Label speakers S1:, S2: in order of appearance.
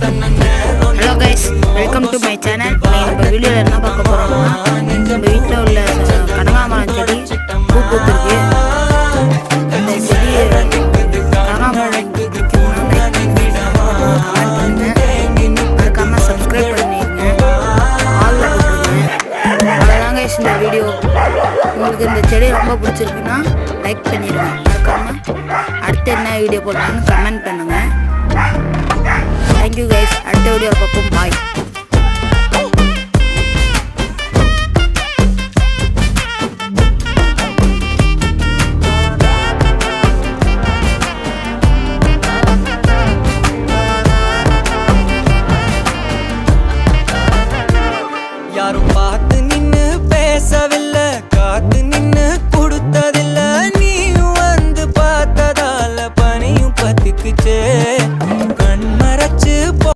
S1: Hello guys, welcome to my channel. நம்ம வீடியோவில் என்ன பார்க்க போகிறோம்னா, நம்ம வீட்டில் உள்ள கனகாமரம் செடி பூ பூத்துருக்கு. இந்த செடி கனகாமரம் பிடிக்கும்னா லைக் பண்ணுங்க, மறக்காமல் சப்ஸ்கிரைப் பண்ணிடுங்க, ஆல்ல போட்டுருங்க. அவ்வளோதான் கைஸ் இந்த வீடியோ. உங்களுக்கு இந்த செடி ரொம்ப பிடிச்சிருக்குன்னா லைக் பண்ணிடுங்க. மறக்காமல் அடுத்து என்ன வீடியோ போடலான்னு கமெண்ட் பண்ணுங்கள். Thank you guys. அடுத்த வீடியோவில் பார்ப்போம். பாய்.